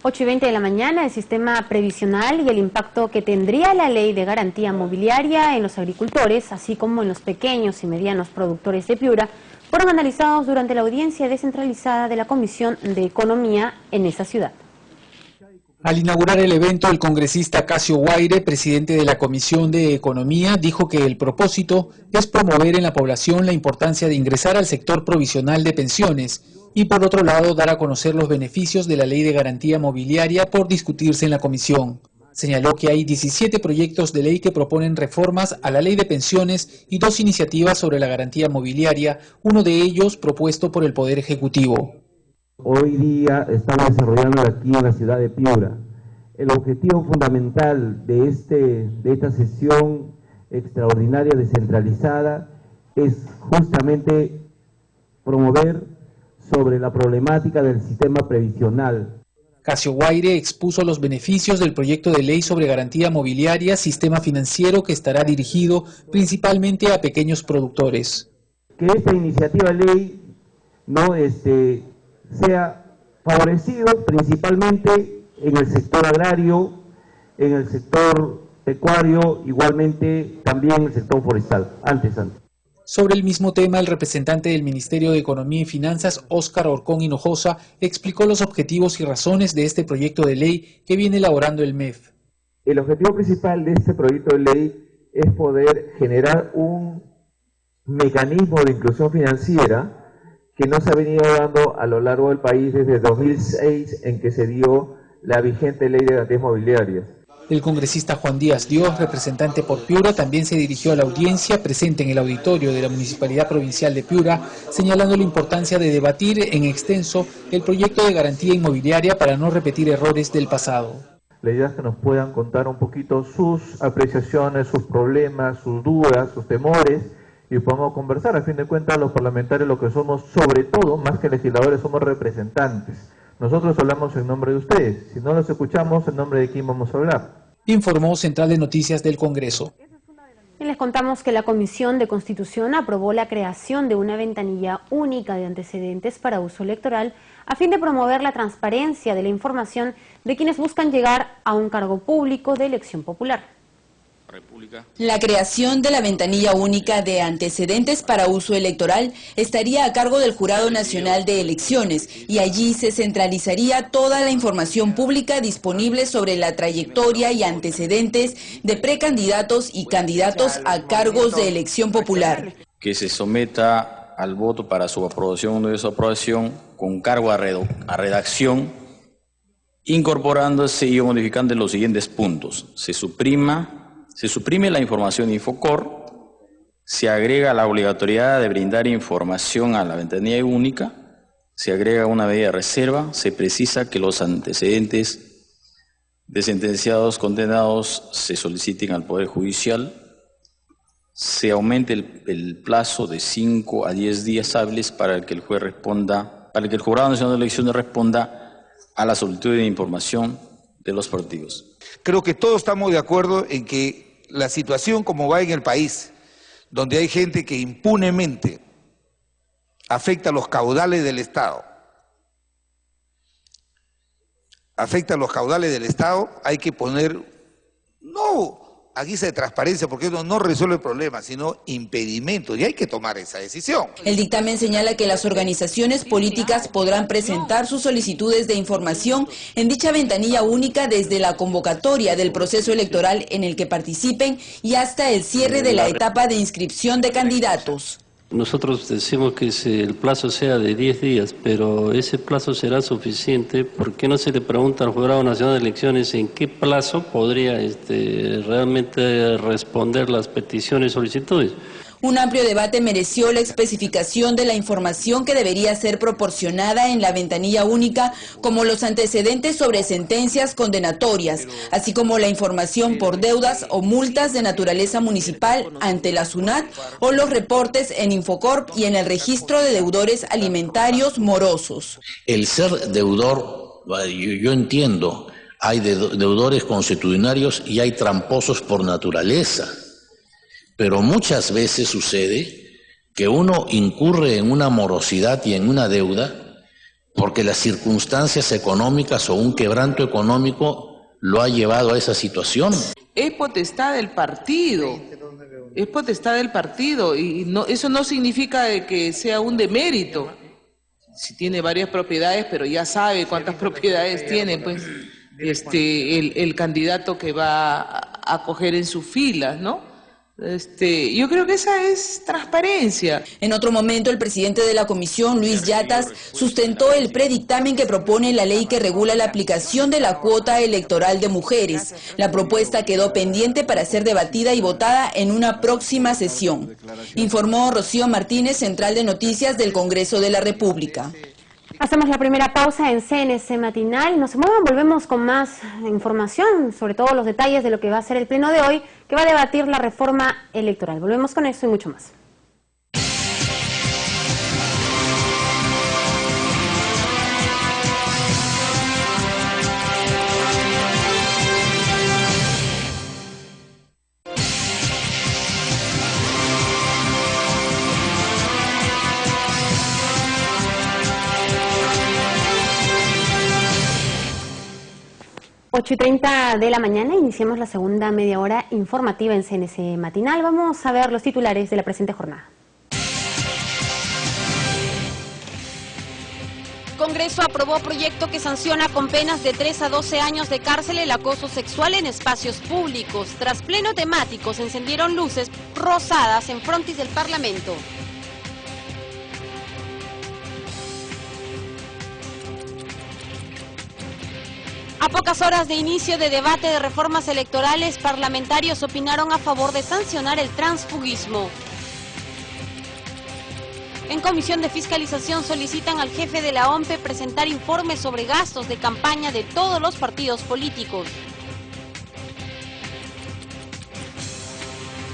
Speaker 1: 8:20 de la mañana, el sistema previsional y el impacto que tendría la ley de garantía mobiliaria en los agricultores, así como en los pequeños y medianos productores de Piura, fueron analizados durante la audiencia descentralizada de la Comisión de Economía en esa ciudad.
Speaker 25: Al inaugurar el evento, el congresista Casio Guaire, presidente de la Comisión de Economía, dijo que el propósito es promover en la población la importancia de ingresar al sector provisional de pensiones y, por otro lado, dar a conocer los beneficios de la Ley de Garantía Mobiliaria por discutirse en la comisión. Señaló que hay 17 proyectos de ley que proponen reformas a la ley de pensiones y 2 iniciativas sobre la garantía mobiliaria, uno de ellos propuesto por el Poder Ejecutivo.
Speaker 8: Hoy día estamos desarrollando aquí en la ciudad de Piura. El objetivo fundamental de esta sesión extraordinaria descentralizada es justamente promover sobre la problemática del sistema previsional.
Speaker 25: Casio Guaire expuso los beneficios del proyecto de ley sobre garantía mobiliaria, sistema financiero que estará dirigido principalmente a pequeños productores.
Speaker 8: Que esta iniciativa de ley sea favorecido principalmente en el sector agrario, en el sector pecuario, igualmente también en el sector forestal, antes.
Speaker 25: Sobre el mismo tema, el representante del Ministerio de Economía y Finanzas, Óscar Orcón Hinojosa, explicó los objetivos y razones de este proyecto de ley que viene elaborando el MEF.
Speaker 8: El objetivo principal de este proyecto de ley es poder generar un mecanismo de inclusión financiera que no se ha venido dando a lo largo del país desde 2006, en que se dio la vigente ley de garantías mobiliarias.
Speaker 25: El congresista Juan Díaz Dios, representante por Piura, también se dirigió a la audiencia presente en el auditorio de la Municipalidad Provincial de Piura, señalando la importancia de debatir en extenso el proyecto de garantía inmobiliaria para no repetir errores del pasado.
Speaker 8: La idea es que nos puedan contar un poquito sus apreciaciones, sus problemas, sus dudas, sus temores, y podamos conversar. A fin de cuentas, los parlamentarios lo que somos, sobre todo, más que legisladores, somos representantes. Nosotros hablamos en nombre de ustedes. Si no los escuchamos, ¿en nombre de quién vamos a hablar?
Speaker 25: Informó Central de Noticias del Congreso.
Speaker 1: Y les contamos que la Comisión de Constitución aprobó la creación de una ventanilla única de antecedentes para uso electoral a fin de promover la transparencia de la información de quienes buscan llegar a un cargo público de elección popular.
Speaker 20: La creación de la ventanilla única de antecedentes para uso electoral estaría a cargo del Jurado Nacional de Elecciones y allí se centralizaría toda la información pública disponible sobre la trayectoria y antecedentes de precandidatos y candidatos a cargos de elección popular.
Speaker 13: Que se someta al voto para su aprobación o desaprobación con cargo a redacción, incorporándose y modificando los siguientes puntos. Se suprime la información de Infocor, se agrega la obligatoriedad de brindar información a la ventanilla única, se agrega una medida de reserva, se precisa que los antecedentes de sentenciados condenados se soliciten al Poder Judicial, se aumente el plazo de 5 a 10 días hábiles para que el Jurado Nacional de Elecciones responda a la solicitud de información de los partidos.
Speaker 15: Creo que todos estamos de acuerdo en que la situación como va en el país, donde hay gente que impunemente afecta los caudales del Estado, hay que poner, no a guisa de transparencia, porque eso no resuelve el problema, sino impedimentos, y hay que tomar esa decisión.
Speaker 20: El dictamen señala que las organizaciones políticas podrán presentar sus solicitudes de información en dicha ventanilla única desde la convocatoria del proceso electoral en el que participen y hasta el cierre de la etapa de inscripción de candidatos.
Speaker 16: Nosotros decimos que el plazo sea de 10 días, pero ese plazo será suficiente. ¿Por qué no se le pregunta al Jurado Nacional de Elecciones en qué plazo podría realmente responder las peticiones y solicitudes?
Speaker 20: Un amplio debate mereció la especificación de la información que debería ser proporcionada en la ventanilla única, como los antecedentes sobre sentencias condenatorias, así como la información por deudas o multas de naturaleza municipal ante la SUNAT o los reportes en Infocorp y en el registro de deudores alimentarios morosos.
Speaker 17: El ser deudor, yo entiendo, hay deudores consuetudinarios y hay tramposos por naturaleza. Pero muchas veces sucede que uno incurre en una morosidad y en una deuda porque las circunstancias económicas o un quebranto económico lo ha llevado a esa situación.
Speaker 26: Es potestad del partido, y eso no significa que sea un demérito. Si tiene varias propiedades, pero ya sabe cuántas propiedades tiene, pues el candidato que va a acoger en sus filas, ¿no? Yo creo que esa es transparencia.
Speaker 20: En otro momento, el presidente de la comisión, Luis Yatas, sustentó el predictamen que propone la ley que regula la aplicación de la cuota electoral de mujeres. La propuesta quedó pendiente para ser debatida y votada en una próxima sesión. Informó Rocío Martínez, Central de Noticias del Congreso de la República.
Speaker 1: Hacemos la primera pausa en CNC Matinal. No se muevan, volvemos con más información, sobre todo los detalles de lo que va a ser el pleno de hoy, que va a debatir la reforma electoral. Volvemos con eso y mucho más. Ocho y 30 de la mañana, iniciamos la segunda media hora informativa en CNC Matinal. Vamos a ver los titulares de la presente jornada. Congreso aprobó proyecto que sanciona con penas de 3 a 12 años de cárcel el acoso sexual en espacios públicos. Tras pleno temático se encendieron luces rosadas en frontis del Parlamento. A pocas horas de inicio de debate de reformas electorales, parlamentarios opinaron a favor de sancionar el transfugismo. En Comisión de Fiscalización solicitan al jefe de la OMPE presentar informes sobre gastos de campaña de todos los partidos políticos.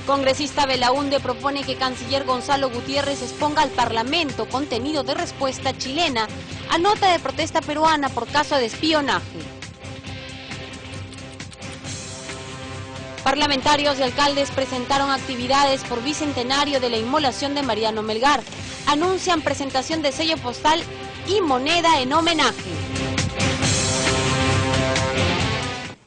Speaker 1: Congresista Belaúnde propone que canciller Gonzalo Gutiérrez exponga al Parlamento contenido de respuesta chilena a nota de protesta peruana por caso de espionaje. Parlamentarios y alcaldes presentaron actividades por bicentenario de la inmolación de Mariano Melgar. Anuncian presentación de sello postal y moneda en homenaje.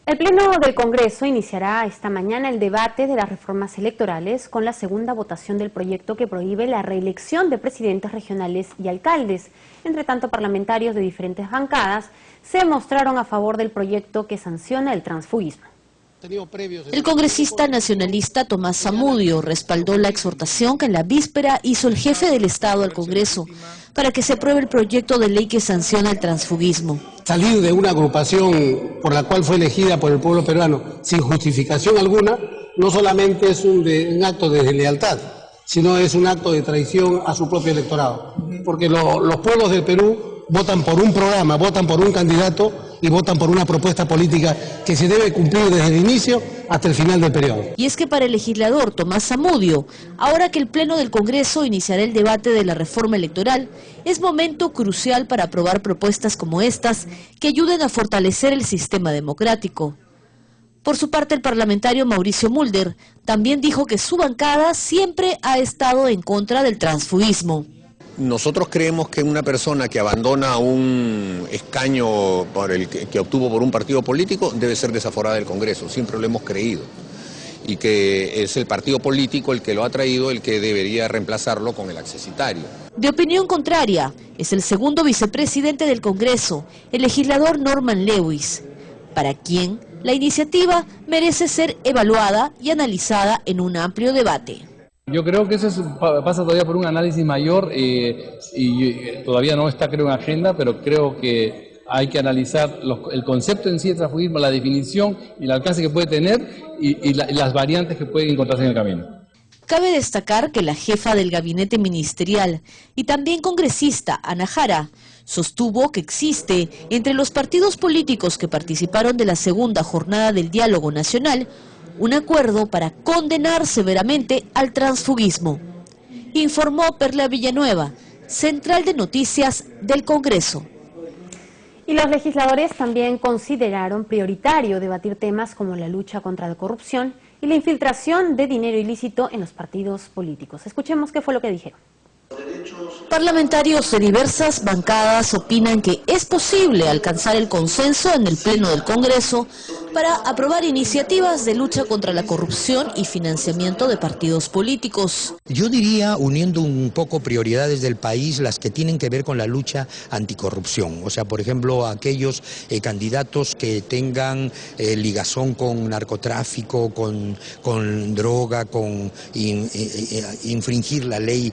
Speaker 1: El Pleno del Congreso iniciará esta mañana el debate de las reformas electorales con la segunda votación del proyecto que prohíbe la reelección de presidentes regionales y alcaldes. Entre tanto, parlamentarios de diferentes bancadas se mostraron a favor del proyecto que sanciona el transfugismo.
Speaker 2: El congresista nacionalista Tomás Zamudio respaldó la exhortación que en la víspera hizo el jefe del Estado al Congreso para que se apruebe el proyecto de ley que sanciona el transfugismo.
Speaker 14: Salir de una agrupación por la cual fue elegida por el pueblo peruano sin justificación alguna, no solamente es un acto de deslealtad, sino es un acto de traición a su propio electorado. Porque los pueblos del Perú votan por un programa, votan por un candidato y votan por una propuesta política que se debe cumplir desde el inicio hasta el final del periodo.
Speaker 2: Y es que para el legislador Tomás Zamudio, ahora que el Pleno del Congreso iniciará el debate de la reforma electoral, es momento crucial para aprobar propuestas como estas que ayuden a fortalecer el sistema democrático. Por su parte, el parlamentario Mauricio Mulder también dijo que su bancada siempre ha estado en contra del transfugismo.
Speaker 18: Nosotros creemos que una persona que abandona un escaño que obtuvo por un partido político debe ser desaforada del Congreso, siempre lo hemos creído. Y que es el partido político el que lo ha traído, el que debería reemplazarlo con el accesitario.
Speaker 2: De opinión contraria, es el segundo vicepresidente del Congreso, el legislador Norman Lewis, para quien la iniciativa merece ser evaluada y analizada en un amplio debate.
Speaker 21: Yo creo que eso pasa todavía por un análisis mayor y todavía no está, creo, en agenda, pero creo que hay que analizar el concepto en sí de transfugismo, la definición y el alcance que puede tener y las variantes que pueden encontrarse en el camino.
Speaker 2: Cabe destacar que la jefa del gabinete ministerial y también congresista, Ana Jara, sostuvo que existe entre los partidos políticos que participaron de la segunda jornada del diálogo nacional un acuerdo para condenar severamente al transfugismo. Informó Perla Villanueva, Central de Noticias del Congreso.
Speaker 1: Y los legisladores también consideraron prioritario debatir temas como la lucha contra la corrupción y la infiltración de dinero ilícito en los partidos políticos. Escuchemos qué fue lo que dijeron.
Speaker 2: Parlamentarios de diversas bancadas opinan que es posible alcanzar el consenso en el Pleno del Congreso para aprobar iniciativas de lucha contra la corrupción y financiamiento de partidos políticos.
Speaker 4: Yo diría, uniendo un poco prioridades del país, las que tienen que ver con la lucha anticorrupción. O sea, por ejemplo, aquellos candidatos que tengan ligazón con narcotráfico, con droga, con infringir la ley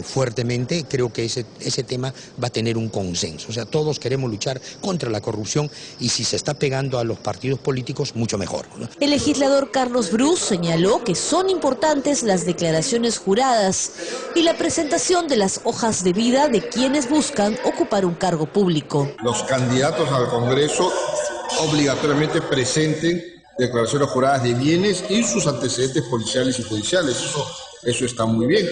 Speaker 4: fuertemente. Creo que ese tema va a tener un consenso. O sea, todos queremos luchar contra la corrupción y si se está pegando a los partidos políticos, mucho mejor, ¿no?
Speaker 2: El legislador Carlos Bruce señaló que son importantes las declaraciones juradas y la presentación de las hojas de vida de quienes buscan ocupar un cargo público.
Speaker 5: Los candidatos al Congreso obligatoriamente presenten declaraciones juradas de bienes y sus antecedentes policiales y judiciales. Eso está muy bien.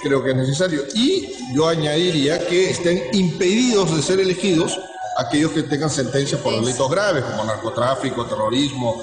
Speaker 5: Creo que es necesario. Y yo añadiría que estén impedidos de ser elegidos aquellos que tengan sentencias por delitos graves, como narcotráfico, terrorismo,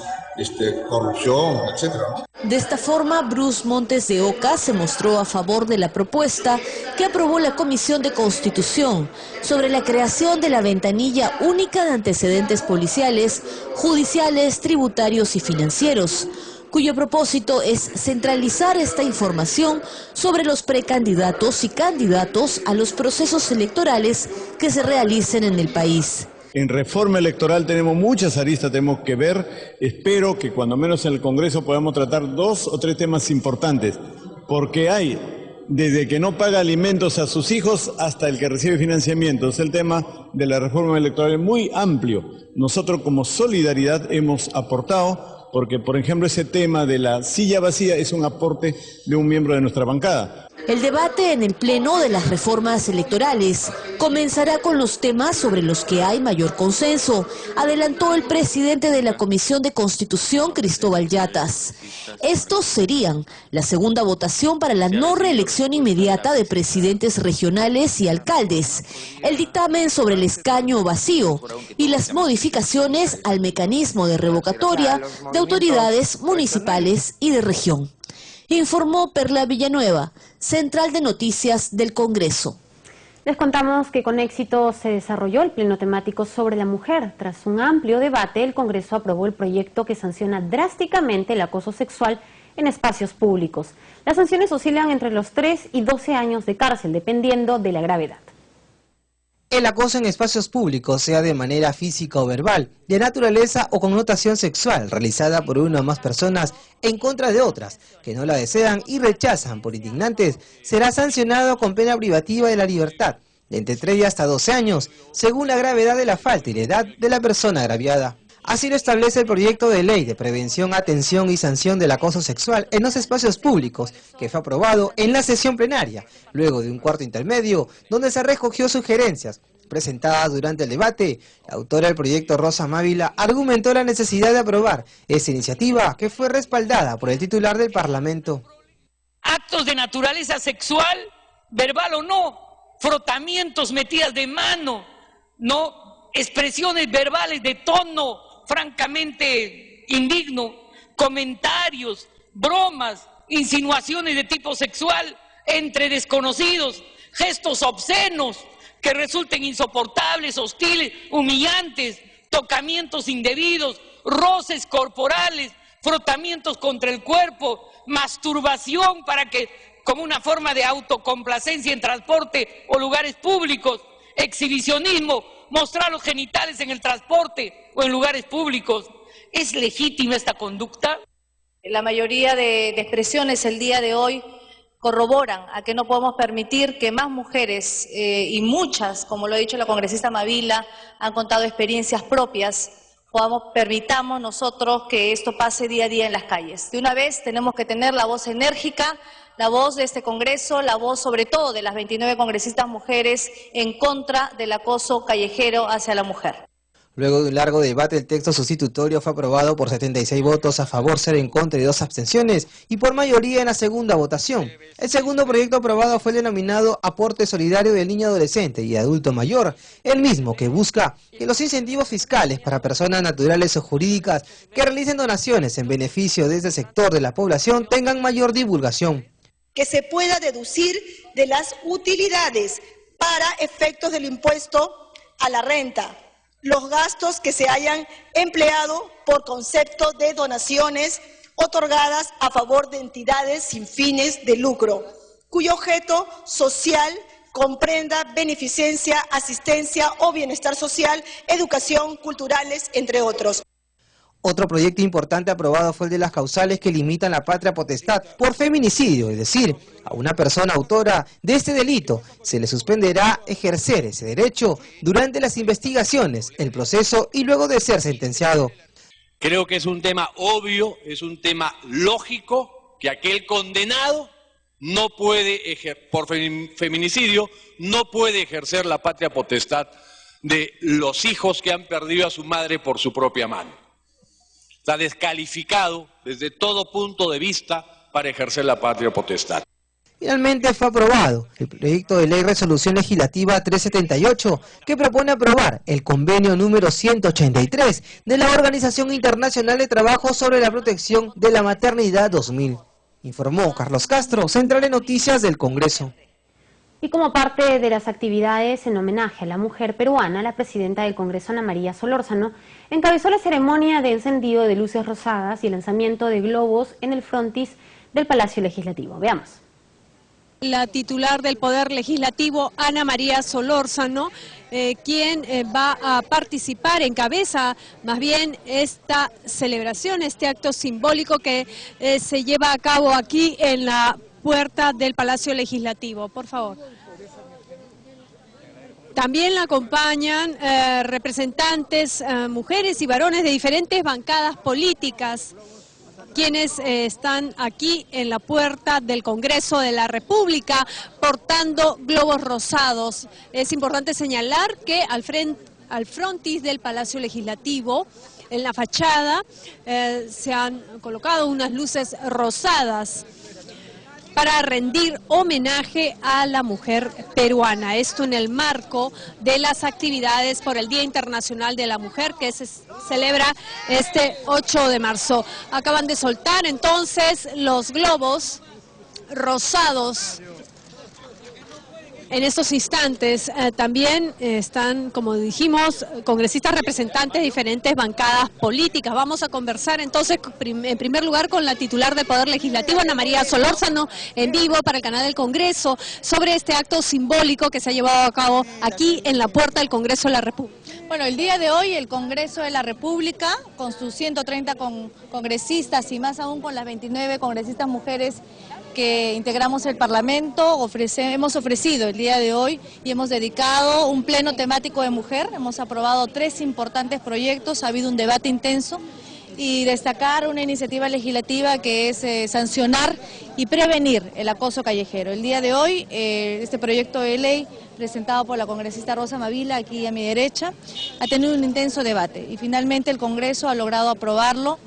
Speaker 5: corrupción, etcétera.
Speaker 2: De esta forma, Bruce Montes de Oca se mostró a favor de la propuesta que aprobó la Comisión de Constitución sobre la creación de la ventanilla única de antecedentes policiales, judiciales, tributarios y financieros, cuyo propósito es centralizar esta información sobre los precandidatos y candidatos a los procesos electorales que se realicen en el país.
Speaker 6: En reforma electoral tenemos muchas aristas, tenemos que ver. Espero que cuando menos en el Congreso podamos tratar 2 o 3 temas importantes, porque hay desde que no paga alimentos a sus hijos hasta el que recibe financiamiento. Es el tema de la reforma electoral muy amplio. Nosotros como Solidaridad hemos aportado, porque por ejemplo ese tema de la silla vacía es un aporte de un miembro de nuestra bancada.
Speaker 2: El debate en el Pleno de las reformas electorales comenzará con los temas sobre los que hay mayor consenso, adelantó el presidente de la Comisión de Constitución, Cristóbal Yatas. Estos serían la segunda votación para la no reelección inmediata de presidentes regionales y alcaldes, el dictamen sobre el escaño vacío y las modificaciones al mecanismo de revocatoria de autoridades municipales y de región. Informó Perla Villanueva, Central de Noticias del Congreso.
Speaker 1: Les contamos que con éxito se desarrolló el pleno temático sobre la mujer. Tras un amplio debate, el Congreso aprobó el proyecto que sanciona drásticamente el acoso sexual en espacios públicos. Las sanciones oscilan entre los 3 y 12 años de cárcel, dependiendo de la gravedad.
Speaker 11: El acoso en espacios públicos, sea de manera física o verbal, de naturaleza o connotación sexual, realizada por una o más personas en contra de otras que no la desean y rechazan por indignantes, será sancionado con pena privativa de la libertad, de entre 3 y hasta 12 años, según la gravedad de la falta y la edad de la persona agraviada. Así lo establece el proyecto de ley de prevención, atención y sanción del acoso sexual en los espacios públicos, que fue aprobado en la sesión plenaria, luego de un cuarto intermedio, donde se recogió sugerencias presentadas durante el debate. La autora del proyecto, Rosa Mávila, argumentó la necesidad de aprobar esta iniciativa, que fue respaldada por el titular del Parlamento.
Speaker 22: Actos de naturaleza sexual, verbal o no, frotamientos, metidas de mano, no, expresiones verbales de tono francamente indigno, comentarios, bromas, insinuaciones de tipo sexual entre desconocidos, gestos obscenos que resulten insoportables, hostiles, humillantes, tocamientos indebidos, roces corporales, frotamientos contra el cuerpo, masturbación para que, como una forma de autocomplacencia en transporte o lugares públicos, exhibicionismo, mostrar los genitales en el transporte o en lugares públicos. ¿Es legítima esta conducta?
Speaker 19: La mayoría de expresiones el día de hoy corroboran a que no podemos permitir que más mujeres y muchas, como lo ha dicho la congresista Mávila, han contado experiencias propias, permitamos nosotros que esto pase día a día en las calles. De una vez tenemos que tener la voz enérgica, la voz de este Congreso, la voz sobre todo de las 29 congresistas mujeres en contra del acoso callejero hacia la mujer.
Speaker 11: Luego de un largo debate, el texto sustitutorio fue aprobado por 76 votos a favor, 0 en contra y 2 abstenciones, y por mayoría en la segunda votación. El segundo proyecto aprobado fue el denominado Aporte Solidario del Niño Adolescente y Adulto Mayor, el mismo que busca que los incentivos fiscales para personas naturales o jurídicas que realicen donaciones en beneficio de este sector de la población tengan mayor divulgación.
Speaker 23: Que se pueda deducir de las utilidades para efectos del impuesto a la renta, los gastos que se hayan empleado por concepto de donaciones otorgadas a favor de entidades sin fines de lucro, cuyo objeto social comprenda beneficencia, asistencia o bienestar social, educación, culturales, entre otros.
Speaker 11: Otro proyecto importante aprobado fue el de las causales que limitan la patria potestad por feminicidio, es decir, a una persona autora de este delito se le suspenderá ejercer ese derecho durante las investigaciones, el proceso y luego de ser sentenciado.
Speaker 3: Creo que es un tema obvio, es un tema lógico, que aquel condenado no puede por feminicidio no puede ejercer la patria potestad de los hijos que han perdido a su madre por su propia mano. Está descalificado desde todo punto de vista para ejercer la patria potestad.
Speaker 11: Finalmente fue aprobado el proyecto de ley resolución legislativa 378 que propone aprobar el convenio número 183 de la Organización Internacional de Trabajo sobre la Protección de la Maternidad 2000. Informó Carlos Castro, Central de Noticias del Congreso.
Speaker 1: Y como parte de las actividades en homenaje a la mujer peruana, la presidenta del Congreso, Ana María Solórzano, encabezó la ceremonia de encendido de luces rosadas y el lanzamiento de globos en el frontis del Palacio Legislativo. Veamos.
Speaker 7: La titular del Poder Legislativo, Ana María Solórzano, quien va a participar, encabeza más bien esta celebración, este acto simbólico que se lleva a cabo aquí en la puerta del Palacio Legislativo. Por favor. También la acompañan representantes, mujeres y varones de diferentes bancadas políticas, quienes están aquí en la puerta del Congreso de la República portando globos rosados. Es importante señalar que al frontis del Palacio Legislativo, en la fachada, se han colocado unas luces rosadas para rendir homenaje a la mujer peruana. Esto en el marco de las actividades por el Día Internacional de la Mujer que se celebra este 8 de marzo. Acaban de soltar entonces los globos rosados. En estos instantes también están, como dijimos, congresistas representantes de diferentes bancadas políticas. Vamos a conversar entonces en primer lugar con la titular del Poder Legislativo, Ana María Solórzano, en vivo para el canal del Congreso, sobre este acto simbólico que se ha llevado a cabo aquí en la puerta del Congreso de la República.
Speaker 19: Bueno, el día de hoy el Congreso de la República, con sus 130 congresistas y más aún con las 29 congresistas mujeres que integramos el Parlamento, hemos ofrecido el día de hoy y hemos dedicado un pleno temático de mujer. Hemos aprobado 3 importantes proyectos, ha habido un debate intenso y destacar una iniciativa legislativa que es sancionar y prevenir el acoso callejero. El día de hoy este proyecto de ley presentado por la congresista Rosa Mavila, aquí a mi derecha, ha tenido un intenso debate y finalmente el Congreso ha logrado aprobarlo.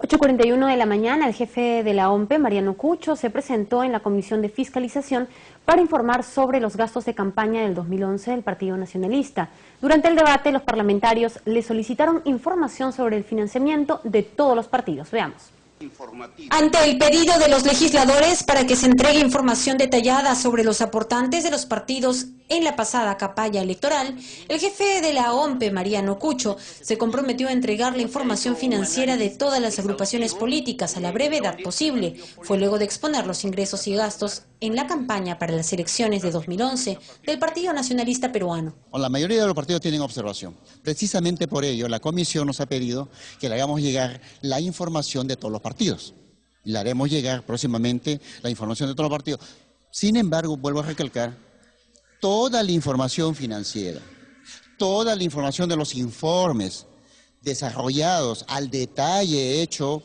Speaker 1: 8:41 de la mañana, el jefe de la OMPE, Mariano Cucho, se presentó en la Comisión de Fiscalización para informar sobre los gastos de campaña del 2011 del Partido Nacionalista. Durante el debate, los parlamentarios le solicitaron información sobre el financiamiento de todos los partidos. Veamos.
Speaker 9: Ante el pedido de los legisladores para que se entregue información detallada sobre los aportantes de los partidos en la pasada campaña electoral, el jefe de la OMPE, Mariano Cucho, se comprometió a entregar la información financiera de todas las agrupaciones políticas a la brevedad posible. Fue luego de exponer los ingresos y gastos en la campaña para las elecciones de 2011 del Partido Nacionalista Peruano.
Speaker 10: La mayoría de los partidos tienen observación. Precisamente por ello, la comisión nos ha pedido que le hagamos llegar la información de todos los partidos. Le haremos llegar próximamente la información de todos los partidos. Sin embargo, vuelvo a recalcar, toda la información financiera, toda la información de los informes desarrollados al detalle hecho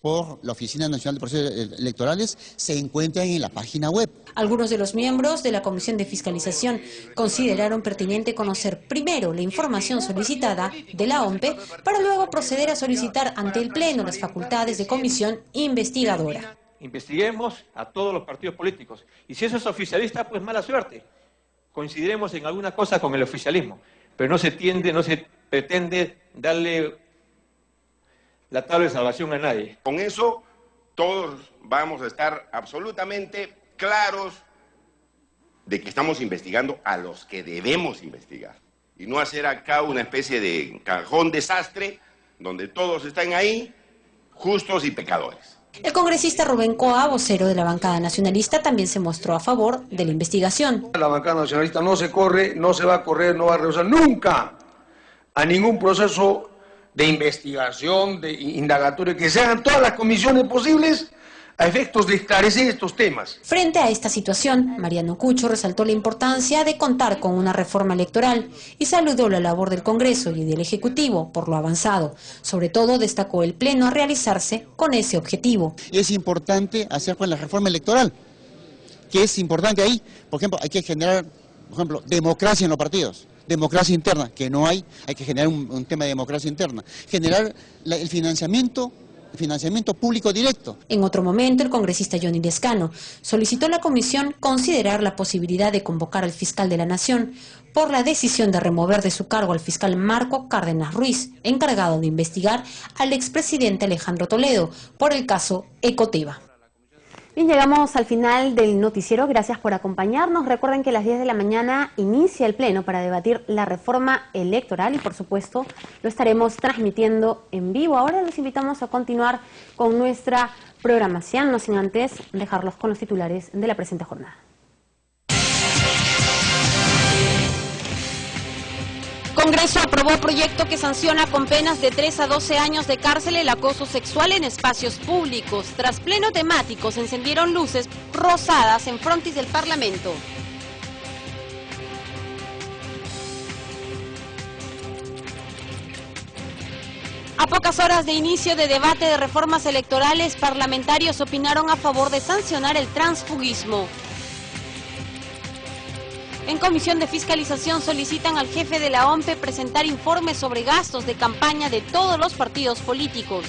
Speaker 10: por la Oficina Nacional de Procesos Electorales se encuentran en la página web.
Speaker 9: Algunos de los miembros de la Comisión de Fiscalización consideraron pertinente conocer primero la información solicitada de la OMPE para luego proceder a solicitar ante el Pleno las facultades de comisión investigadora.
Speaker 12: Investiguemos a todos los partidos políticos y si eso es oficialista, pues mala suerte. Coincidiremos en alguna cosa con el oficialismo, pero no se pretende darle la tabla de salvación a nadie.
Speaker 24: Con eso todos vamos a estar absolutamente claros de que estamos investigando a los que debemos investigar. y no hacer acá una especie de cajón desastre donde todos están ahí, justos y pecadores.
Speaker 9: El congresista Rubén Coa, vocero de la bancada nacionalista, también se mostró a favor de la investigación.
Speaker 8: La bancada nacionalista no se corre, no se va a correr, no va a rehusar nunca a ningún proceso de investigación, de indagatoria, que se hagan todas las comisiones posibles a efectos de esclarecer estos temas.
Speaker 9: Frente a esta situación, Mariano Cucho resaltó la importancia de contar con una reforma electoral y saludó la labor del Congreso y del Ejecutivo por lo avanzado. Sobre todo destacó el Pleno a realizarse con ese objetivo.
Speaker 10: Es importante hacer con la reforma electoral, que es importante ahí. Por ejemplo, hay que generar, democracia en los partidos. Democracia interna, que no hay que generar un tema de democracia interna. Generar el financiamiento público directo.
Speaker 9: En otro momento, el congresista Johnny Lescano solicitó a la comisión considerar la posibilidad de convocar al fiscal de la Nación por la decisión de remover de su cargo al fiscal Marco Cárdenas Ruiz, encargado de investigar al expresidente Alejandro Toledo por el caso Ecoteva.
Speaker 1: Bien, llegamos al final del noticiero. Gracias por acompañarnos. Recuerden que a las 10 de la mañana inicia el Pleno para debatir la reforma electoral y, por supuesto, lo estaremos transmitiendo en vivo. Ahora los invitamos a continuar con nuestra programación, no sin antes dejarlos con los titulares de la presente jornada. Congreso aprobó proyecto que sanciona con penas de 3 a 12 años de cárcel el acoso sexual en espacios públicos. Tras pleno temático se encendieron luces rosadas en frontis del Parlamento. A pocas horas de inicio de debate de reformas electorales, parlamentarios opinaron a favor de sancionar el transfugismo. En Comisión de Fiscalización solicitan al jefe de la OMPE presentar informes sobre gastos de campaña de todos los partidos políticos.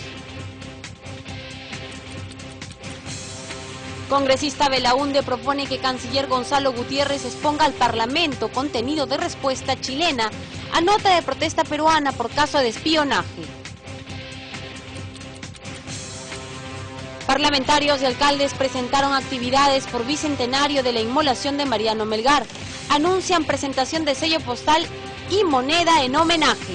Speaker 1: Congresista Belaúnde propone que canciller Gonzalo Gutiérrez exponga al Parlamento contenido de respuesta chilena a nota de protesta peruana por caso de espionaje. Parlamentarios y alcaldes presentaron actividades por bicentenario de la inmolación de Mariano Melgar. Anuncian presentación de sello postal y moneda en homenaje.